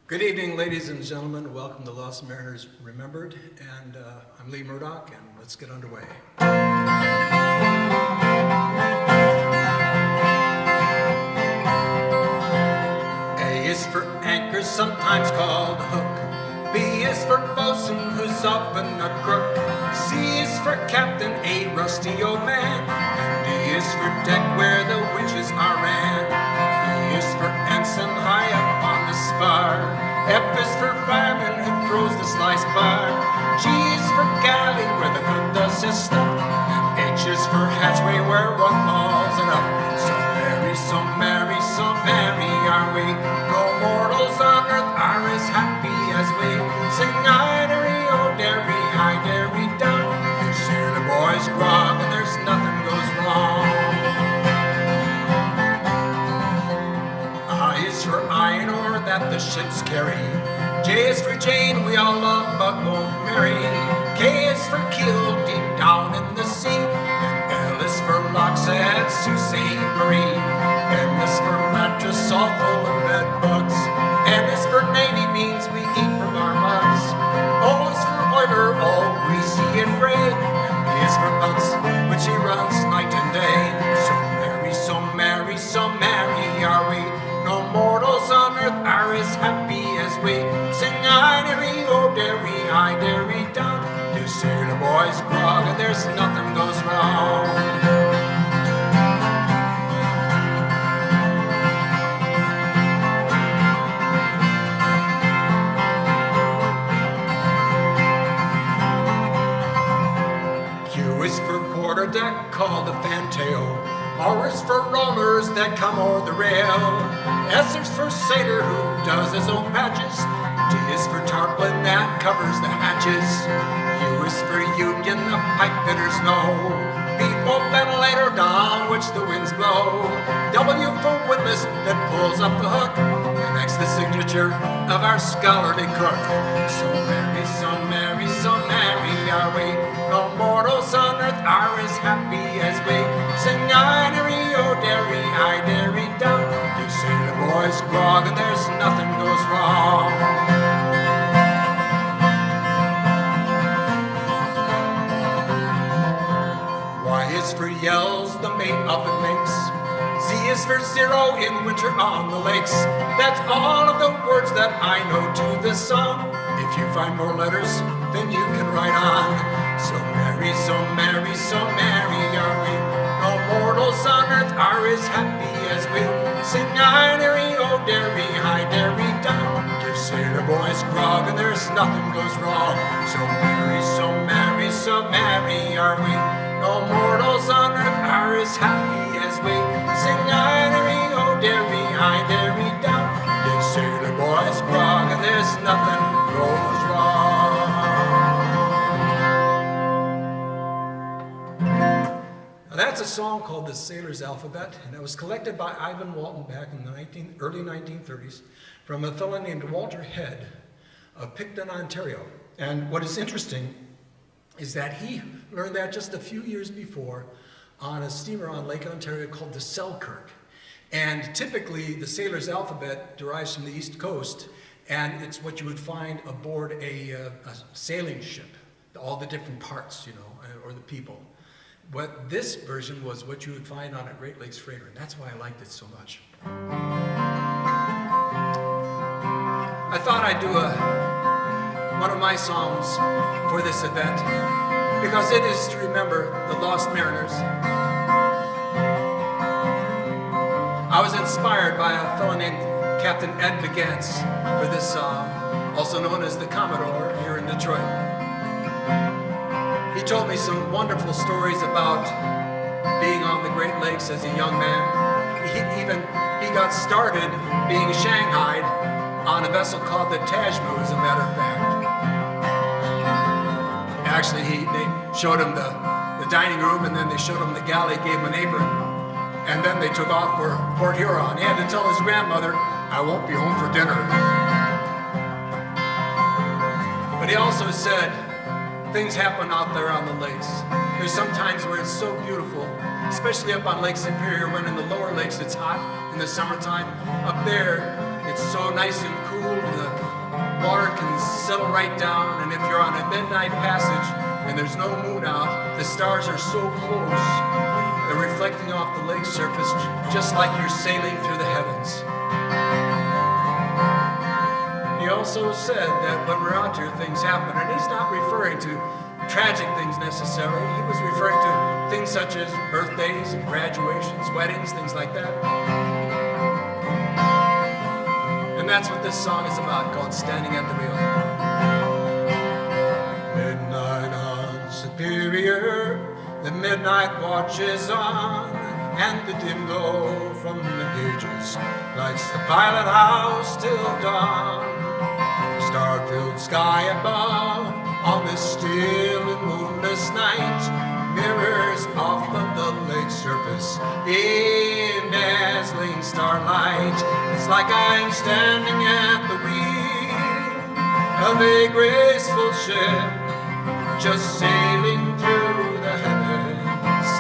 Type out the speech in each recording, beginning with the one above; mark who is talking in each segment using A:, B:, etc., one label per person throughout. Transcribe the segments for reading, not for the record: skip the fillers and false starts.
A: Good evening, ladies and gentlemen. Welcome to Lost Mariners Remembered, and I'm Murdock, and let's get underway. A is for anchor, sometimes called hook. B is for bosun, who's often a crook. C is for captain, a rusty old man. And D is for deck, where the witches are ran. E is for ensign, high up on the spar. F is for fireman, who throws the slice bar. G is for galley, where the cook does his stuff. And H is for hatchway, where one falls it up. So merry, so merry, so merry are we. No mortals on earth are as happy as we. Sing I-derry-o, derry-I-derry down. You hear the boys grog and there's nothing goes wrong. I is for iron ore that the ships carry. J is for Jane, we all love but won't marry. K is for keel, deep down in the sea. And L is for locks at Sault Ste. Marie. M is for mattress, all full of bed bugs. N is for navy, means we eat from our mugs. O is for oiler, all greasy and gray. And B is for butts, which he runs night and day. So merry, so merry, so merry are we. No mortals on earth are as happy as we. Sing I-derry-o, derry-I-derry down. You see the boys grog and there's nothing goes wrong. Q is for quarterdeck, called the fantail. R is for rollers that come o'er the rail. S is for sailor who does his own patches. T is for tarpaulin that covers the hatches. U is for union, the pipe fitters know. V for ventilator down which the winds blow. W for windlass that pulls up the hook. And X the signature of our scholarly cook. So merry, so merry, so merry are we. No mortals on earth are as happy as we. Sing I-derry-o, derry-I-derry down. You see the boys grog and there's nothing goes wrong. Y is for yells, the mate often makes. Z is for zero in winter on the lakes. That's all of the words that I know to this song. If you find more letters, then you can write on. So merry, so merry, so merry are we. No mortals on earth are as happy as we. Sing I-derry-o, derry-I-derry down. You see the boys grog and there's nothing goes wrong. So merry, so merry, so merry are we. No mortals on earth are as happy as we. Sing I-derry-o, derry-I-derry down. You see the boys grog and there's nothing goes wrong. That's a song called The Sailor's Alphabet, and it was collected by Ivan Walton back in the early 1930s from a fellow named Walter Head of Picton, Ontario. And what is interesting is that he learned that just a few years before on a steamer on Lake Ontario called the Selkirk. And typically, the sailor's alphabet derives from the East Coast, and it's what you would find aboard a sailing ship, all the different parts, or the people. But this version was what you would find on a Great Lakes freighter, and that's why I liked it so much. I thought I'd do one of my songs for this event, because it is to remember the Lost Mariners. I was inspired by a fellow named Captain Ed Begance for this song, also known as the Commodore here in Detroit. He told me some wonderful stories about being on the Great Lakes as a young man. He got started being shanghaied on a vessel called the Tajmu, as a matter of fact. Actually, they showed him the dining room, and then they showed him the galley, gave him an apron, and then they took off for Port Huron. He had to tell his grandmother, "I won't be home for dinner." But he also said, things happen out there on the lakes. There's some times where it's so beautiful, especially up on Lake Superior, when in the lower lakes it's hot in the summertime. Up there, it's so nice and cool, and the water can settle right down, and if you're on a midnight passage and there's no moon out, the stars are so close, they're reflecting off the lake surface just like you're sailing through the heavens. He also said that when we're out here, things happen, and he's not referring to tragic things necessarily. He was referring to things such as birthdays and graduations, weddings, things like that. And that's what this song is about, called Standing at the Wheel. Midnight on Superior, the midnight watch is on, and the dim glow from the gauges lights the pilot house till dawn. The star-filled sky above on this still and moonless night mirrors off of the lake surface in dazzling starlight. It's like I'm standing at the wheel of a graceful ship, just sailing through the heavens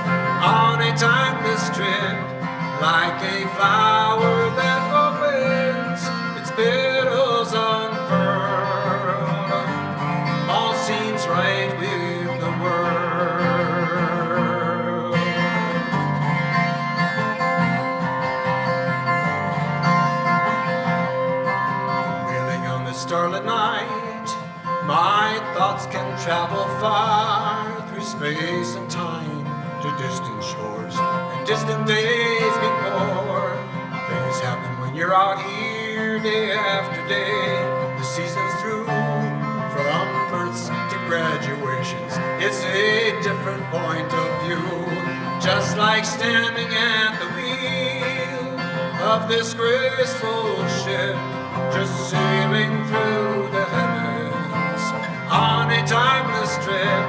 A: on a timeless trip, like a flower that opens its petals unfurled. All seems right with the world. Wheeling on the starlit night, my thoughts can travel far through space and time to distant shores and distant days before. Things happen when you're out here day after day. The season's through, from births to graduations. It's a different point of view, just like standing at the wheel of this graceful ship, just sailing through the heavens on a timeless trip,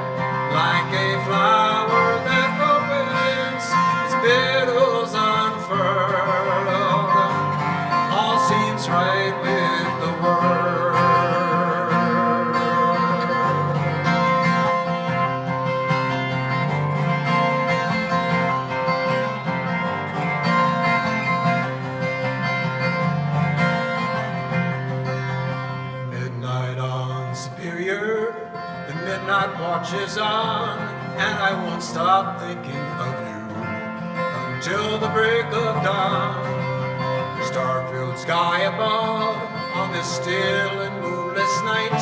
A: like a flower that opens its petals unfurled. All seems right with the world. Midnight on Superior, the midnight watch is on, and I won't stop thinking of you until the break of dawn. The star-filled sky above on this still and moonless night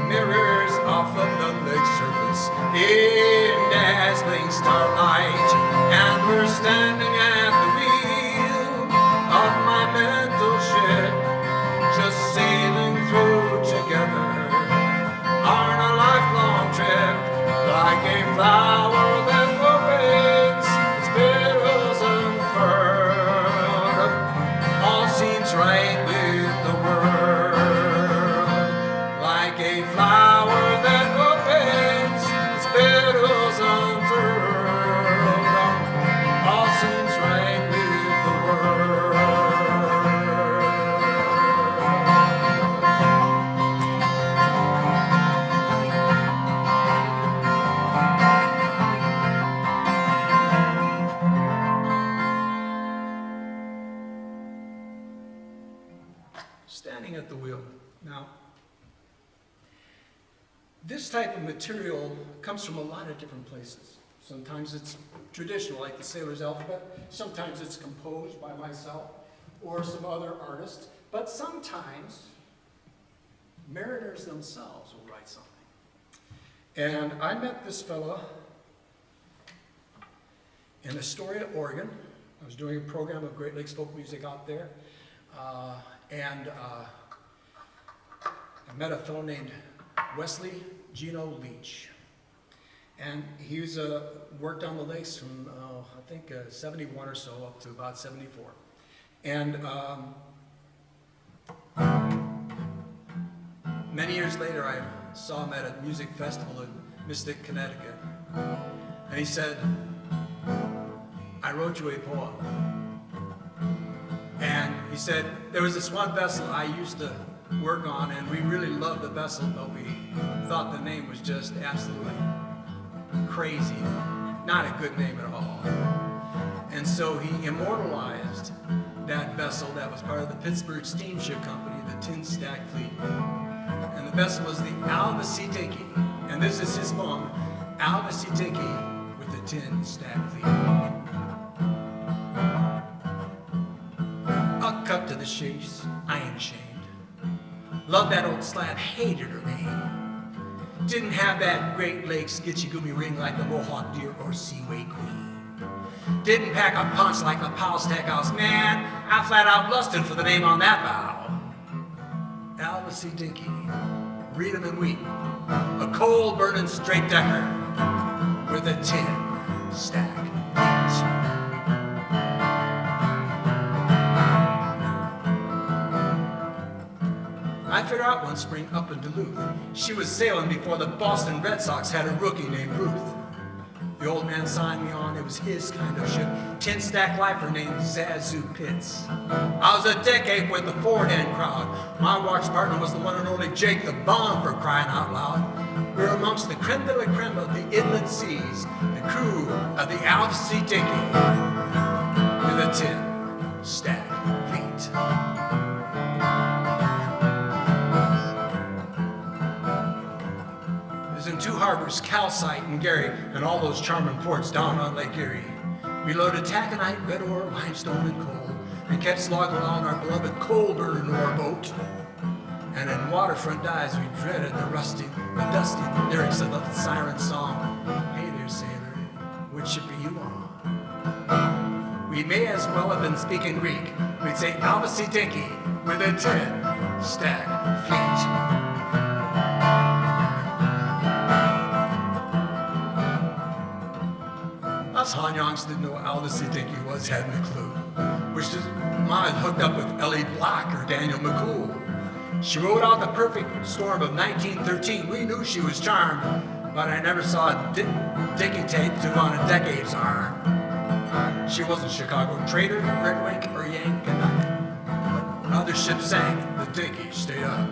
A: mirrors off of the lake surface in dazzling starlight, and we're standing at the wheel of my mental ship, just sailing through together on a lifelong trip, like a flower that opens its petals unfurled. All seems right with the world, like a flower that opens its petals unfurled. All seems right with the world. Standing at the wheel. Now, this type of material comes from a lot of different places. Sometimes it's traditional, like the sailor's alphabet. Sometimes it's composed by myself or some other artist. But sometimes mariners themselves will write something. And I met this fella in Astoria, Oregon. I was doing a program of Great Lakes folk music out there. And I met a fellow named Wesley Gino Leach. And he was worked on the lakes from, I think, 71 or so up to about 74. And many years later, I saw him at a music festival in Mystic, Connecticut. And he said, I wrote you a poem. And he said, there was this one vessel I used to work on, and we really loved the vessel, but we thought the name was just absolutely crazy. Not a good name at all. And so he immortalized that vessel that was part of the Pittsburgh Steamship Company, the Tin Stack Fleet. best was the Alvin Dickey, and this is his poem, Alvin Dickey with the Tin Stack Fleet. I'll cut to the chase, I ain't ashamed. Loved that old slab, hated her name. Didn't have that Great Lakes Gitchy Goomy ring like the Mohawk Deer or Seaway Queen. Didn't pack a punch like the Powell Stackhouse. Man, I flat out lusted for the name on that bow. Alvin Dickey, read 'em and weep. A coal-burning straight decker with a tin stack fleet. I figured out one spring up in Duluth, she was sailing before the Boston Red Sox had a rookie named Ruth. The old man signed me on, it was his kind of ship, tin stack lifer named Zazu Pitts. I was a deck ape with the forward end crowd. My watch partner was the one and only Jake the Bomb, for crying out loud. We were amongst the creme de la creme of the inland seas, the crew of the Alvin Dickey with a tin stack fleet. In two harbors, Calcite and Gary, and all those charming ports down on Lake Erie. We loaded taconite, red ore, limestone, and coal, and kept slogging along our beloved coal-burning ore boat. And in waterfront dives, we dreaded the dusty lyrics of the siren song. Hey there, sailor, which ship are you on? We may as well have been speaking Greek. We'd say Alvin Dickey with a tin stack fleet. Us Hanyongs didn't know what Alvin Dickey was, hadn't a clue. Which is mine hooked up with Ellie Block or Daniel McCool. She wrote out the perfect storm of 1913. We knew she was charmed, but I never saw a Dickey tape to on a decade's arm. She wasn't Chicago trader, Red Wink, or Yank Canuck. When other ships sank, the Dickey stayed up.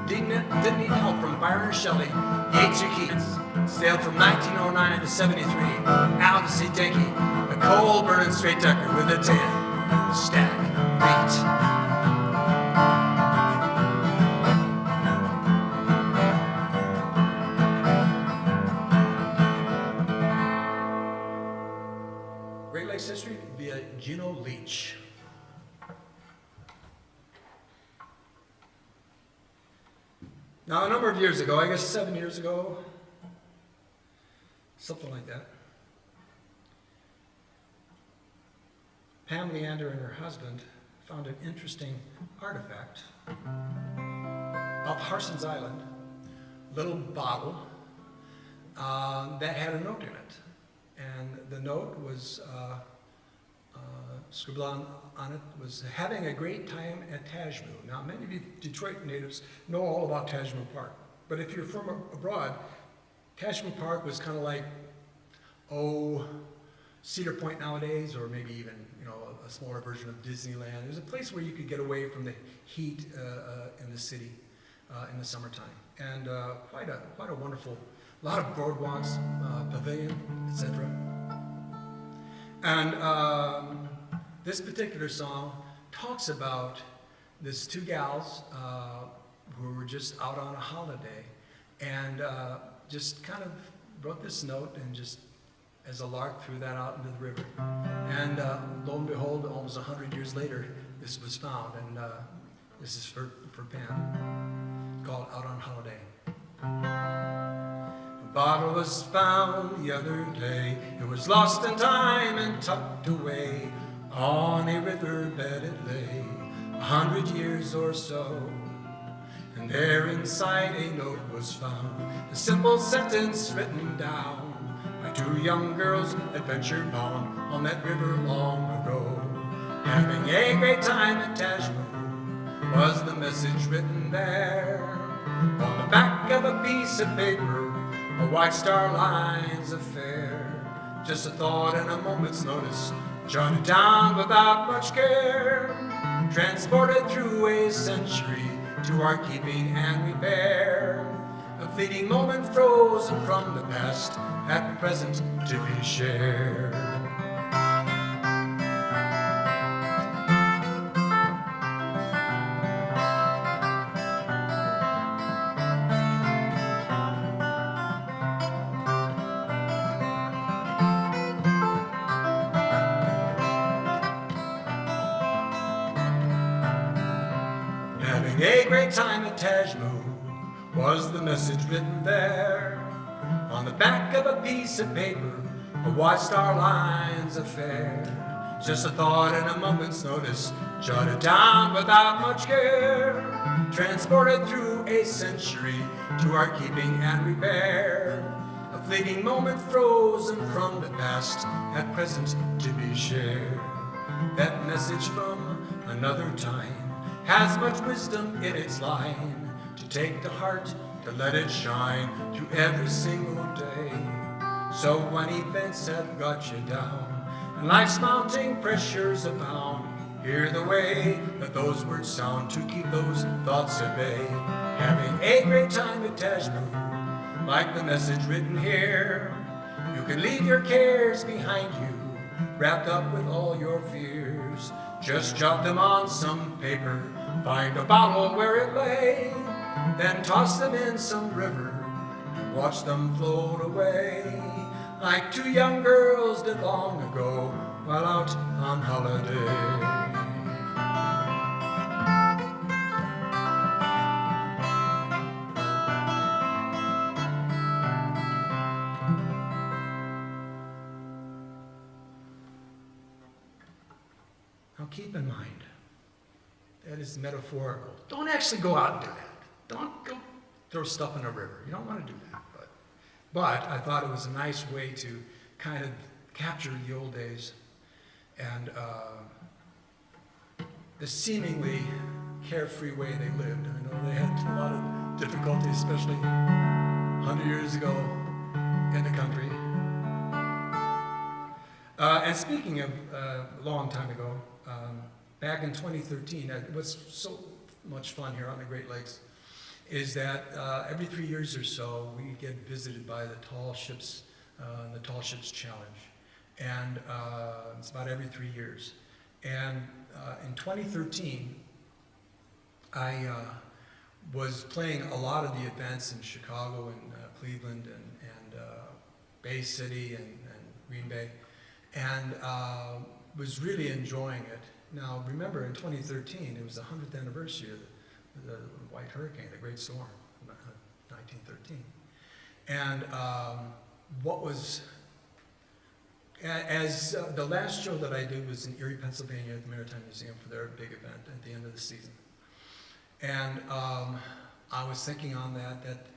A: Didn't need help from Byron Shelley, Yeats or Keats. Sailed from 1909 to 73. Alvin Dickey, a coal-burning straight decker with a tin stack fleet. Great Lakes history via Gino Leach. Now, a number of years ago, I guess 7 years ago, something like that, Pam Leander and her husband found an interesting artifact off Harson's Island, little bottle that had a note in it. And the note was scribbled on it was having a great time at Tajmu. Now, many of you Detroit natives know all about Tajmu Park, but if you're from abroad, Tajmu Park was kind of like, Cedar Point nowadays, or maybe even, a smaller version of Disneyland. It was a place where you could get away from the heat in the city in the summertime, and quite a wonderful, a lot of boardwalks, pavilion, etc. And this particular song talks about these two gals who were just out on a holiday, and just kind of wrote this note and just as a lark threw that out into the river. And lo and behold, almost 100 years later, this was found, and this is for Pam, called Out on Holiday. A bottle was found the other day. It was lost in time and tucked away. On a riverbed it lay, 100 years or so. And there inside a note was found, a simple sentence written down by two young girls adventure bound on that river long ago. Having a great time at Tajmu was the message written there. On the back of a piece of paper, a white star line's affair. Just a thought and a moment's notice, jotted down without much care. Transported through a century to our keeping and repair. A fleeting moment frozen from the past, at present to be shared. Having a great time at Tajmu was the message written there. On the back of a piece of paper, a watched our lines of fare. Just a thought and a moment's notice, jotted down without much care. Transported through a century to our keeping and repair. A fleeting moment frozen from the past, at present to be shared. That message from another time has much wisdom in its line, to take to heart, to let it shine through every single day. So when events have got you down, and life's mounting pressures abound, hear the way that those words sound to keep those thoughts at bay. Having a great time at Tajmu, like the message written here. You can leave your cares behind you, wrapped up with all your fears. Just jot them on some paper, find a bottle where it lay, then toss them in some river and watch them float away, like two young girls did long ago while out on holiday. Now keep in mind, that is metaphorical. Don't actually go out and do that. Don't go throw stuff in a river. You don't want to do that. But I thought it was a nice way to kind of capture the old days and the seemingly carefree way they lived. I know they had a lot of difficulty, especially 100 years ago in the country. And speaking of a long time ago, back in 2013, what's so much fun here on the Great Lakes is that every 3 years or so, we get visited by the Tall Ships, the Tall Ships Challenge. And it's about every 3 years. And in 2013, I was playing a lot of the events in Chicago and Cleveland and Bay City and Green Bay, and was really enjoying it. Now, remember, in 2013, it was the 100th anniversary of the White Hurricane, the Great Storm, 1913. And what was, the last show that I did was in Erie, Pennsylvania at the Maritime Museum for their big event at the end of the season. And I was thinking on that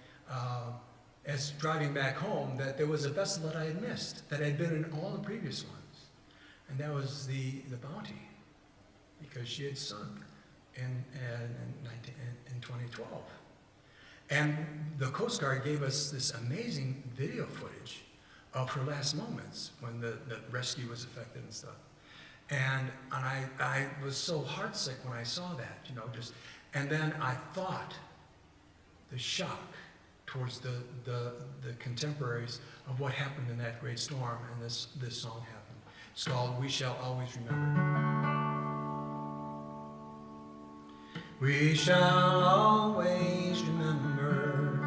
A: as driving back home, that there was a vessel that I had missed, that had been in all the previous ones. And that was the Bounty, because she had sunk in 2012. And the Coast Guard gave us this amazing video footage of her last moments when the rescue was affected and stuff. And I was so heartsick when I saw that, and then I thought the shock towards the contemporaries of what happened in that great storm, and this song happened. It's called We Shall Always Remember. We shall always remember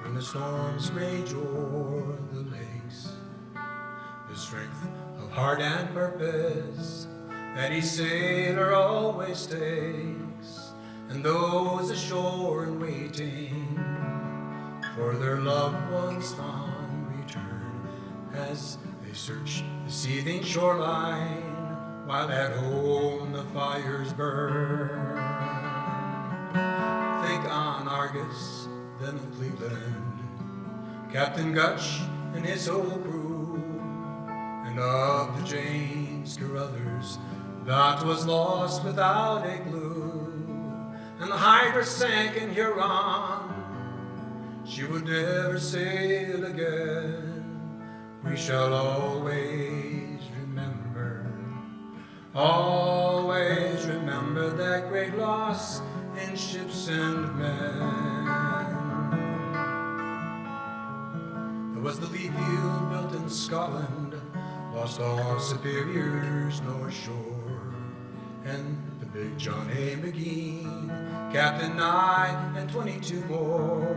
A: when the storms rage o'er the lakes, the strength of heart and purpose that each sailor always takes, and those ashore and waiting for their loved ones' fond return as they search the seething shoreline while at home the fires burn. Think on Argus, then of Cleveland, Captain Gutch and his whole crew, and of the James Carruthers that was lost without a clue, and the Hydra sank in Huron, she would never sail again. We shall always remember that great loss in ships and men. There was the Lee Field built in Scotland, lost our superiors north shore, and the big John A. McGee, Captain Nye, and 22 more.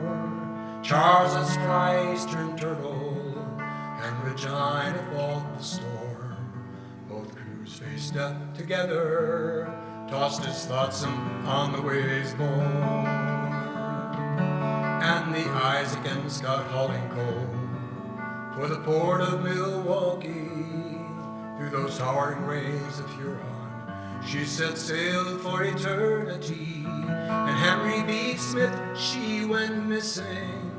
A: Charles S. Price turned turtle, and Regina fought the storm. Both crews faced death together, tossed his flotsam on the waves borne, and the eyes against got hauling cold for the port of Milwaukee. Through those towering waves of Huron, she set sail for eternity. And Henry B. Smith, she went missing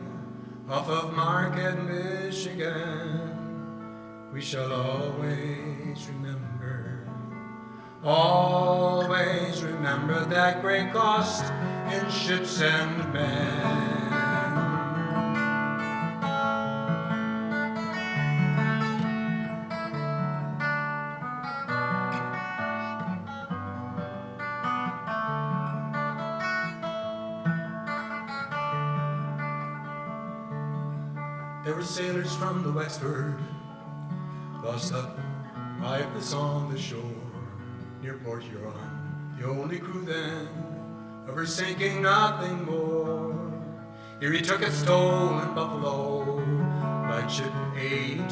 A: off of Marquette, Michigan. We shall always remember that great cost in ships and men. There were sailors from the Wexford, lost up lifeless on the shore near Port Huron, the only crew then of her sinking, nothing more. Here he took its toll in Buffalo, like ship 82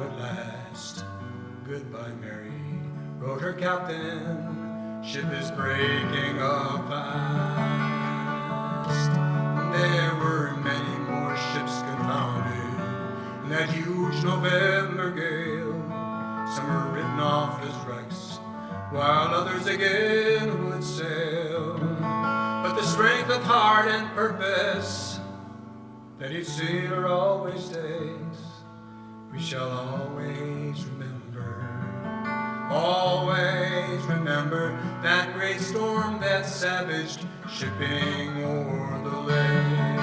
A: at last. Goodbye, Mary, wrote her captain, ship is breaking up fast. There were many more ships confounded in that huge November gale. Some were written off as wrecks, while others again would sail. But the strength of heart and purpose that each sailor always takes, we shall always remember that great storm that savaged shipping o'er the lakes.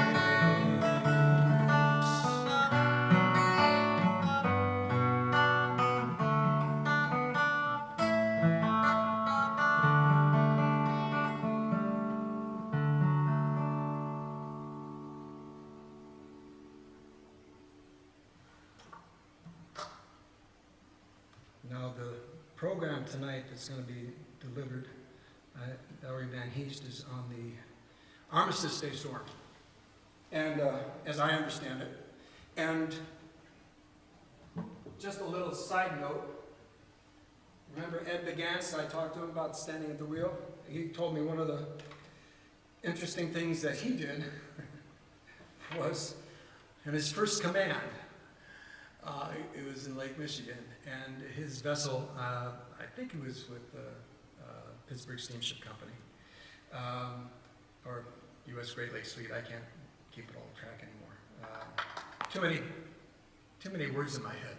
A: Now the program tonight that's going to be delivered, Valerie Van Heest, is on the Armistice Day storm, and as I understand it. And just a little side note, remember Ed Begance? I talked to him about standing at the wheel. He told me one of the interesting things that he did was in his first command. It was in Lake Michigan, and his vessel, I think it was with the Pittsburgh Steamship Company, or U.S. Great Lakes Fleet. I can't keep it all track anymore. Too many words in my head.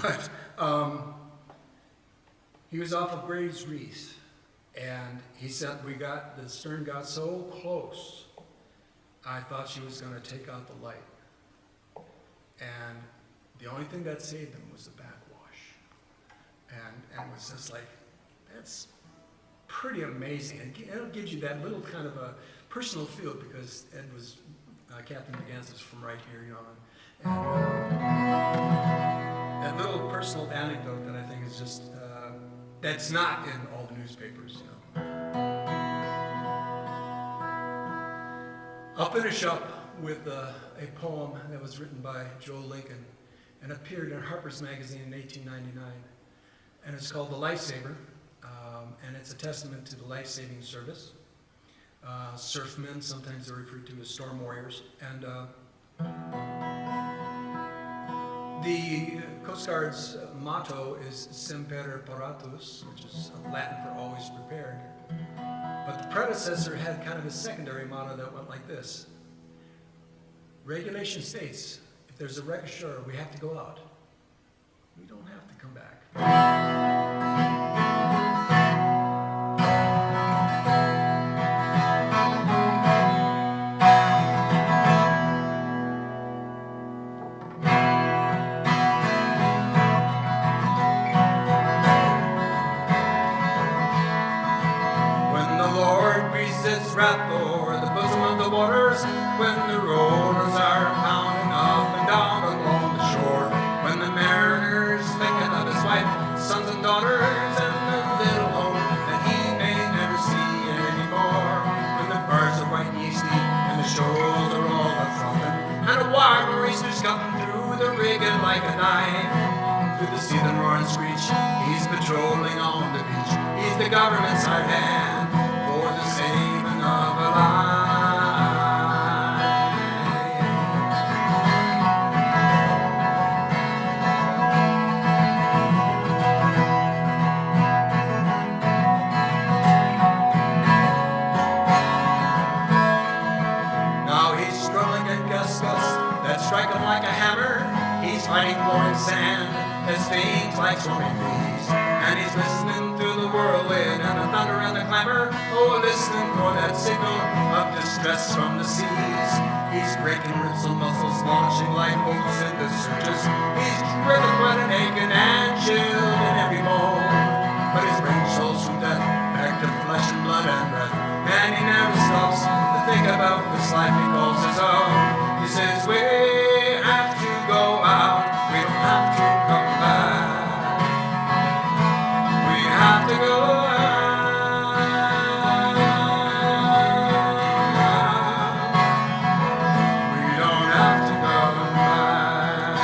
A: But he was off of Graves Reef, and he said the stern got so close, I thought she was going to take out the light. And the only thing that saved him was the backwash. And it was just like, that's pretty amazing. And it gives you that little kind of a personal feel, because Ed was, Captain McGans is from right here, you know. And that little personal anecdote that I think is just, that's not in all the newspapers, you know. I'll finish up with a poem that was written by Joe Lincoln and appeared in Harper's Magazine in 1899. And it's called The Lifesaver, and it's a testament to the life-saving service. Surfmen, sometimes they're referred to as storm warriors. And the Coast Guard's motto is Semper Paratus, which is Latin for always prepared. But the predecessor had kind of a secondary motto that went like this. Regulation states, if there's a wreck ashore, we have to go out. We don't have to come back. When the Lord breathes His wrath o'er the bosom of the waters, when the rollers are pounding up and down along the shore, when the mariner's thinking of his wife, sons and daughters, and the little home that he may never see anymore, when the birds are white and yeasty and the shoals are all a-frothing, and a wild nor'easter's cutting through the rigging like a knife, through the seething roar and screech, he's patrolling on the beach, he's the government's hired hand. fighting pouring sand that stings like swarming bees. And he's listening through the whirlwind and the thunder and the clamor, oh, listening for that signal of distress from the seas. He's breaking ribs and muscles, launching lifeboats in the surges. He's driven wet and aching and chilled in every bone. But his brain shows from death back to flesh and blood and breath. And he never stops to think about this life he calls his own. He says, we have to go out, we don't have to come back. We have to go out. We don't have to come back.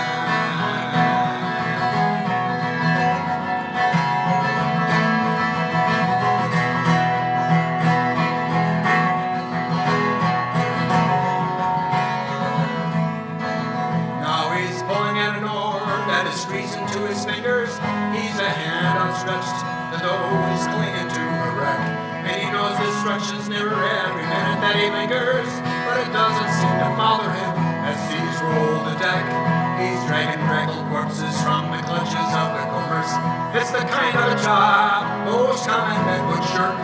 A: Now he's pulling at an oar that is freezing to his fingers. He's a hand outstretched as though he's clinging to a wreck. And he knows destruction's nearer every minute that he lingers. But it doesn't seem to bother him as seas roll the deck. He's dragging draggled corpses from the clutches of the combers. It's the kind of a job most common men would shirk.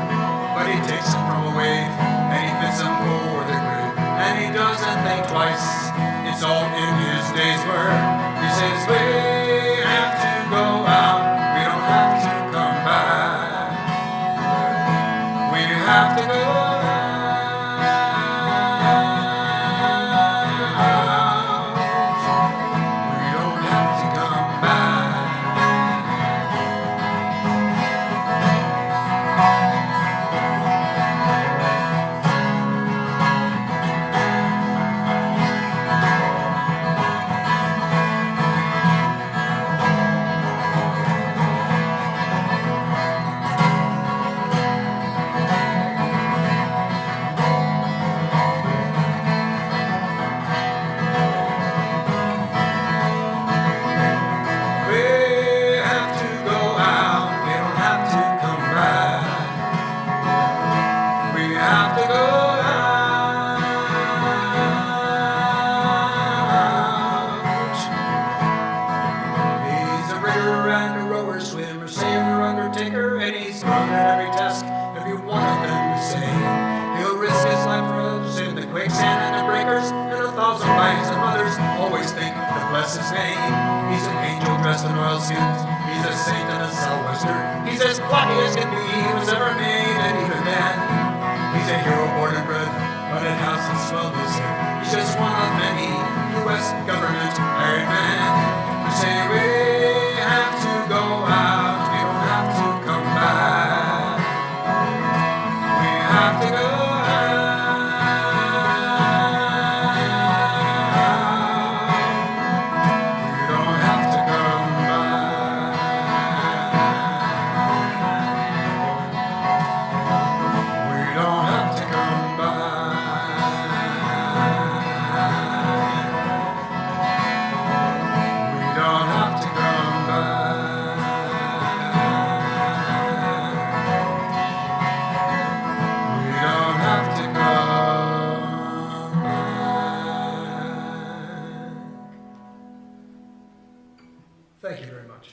A: But he takes them from a wave and he fits them over the grave. And he doesn't think twice, it's all in his day's work. He says, we have to go out, we don't have to come back. We have to go out. We don't have to come back. Swimmer, sailor, undertaker, and he's run at every task every one of them the same. He'll risk his life for others in the quicksand and the breakers, and 1,000 wives and mothers always think to bless his name. He's an angel dressed in oilskins, he's a saint and a sou'wester. He's as plucky as can be, he was ever made, and even then, he's a hero born and bred, but it hasn't swelled his head. He's just one of many U.S. government hired men who say we have to go out, we don't have to come back. We have to go out. We don't have to come back. We don't have to come back. We don't have to come back. Thank you very much.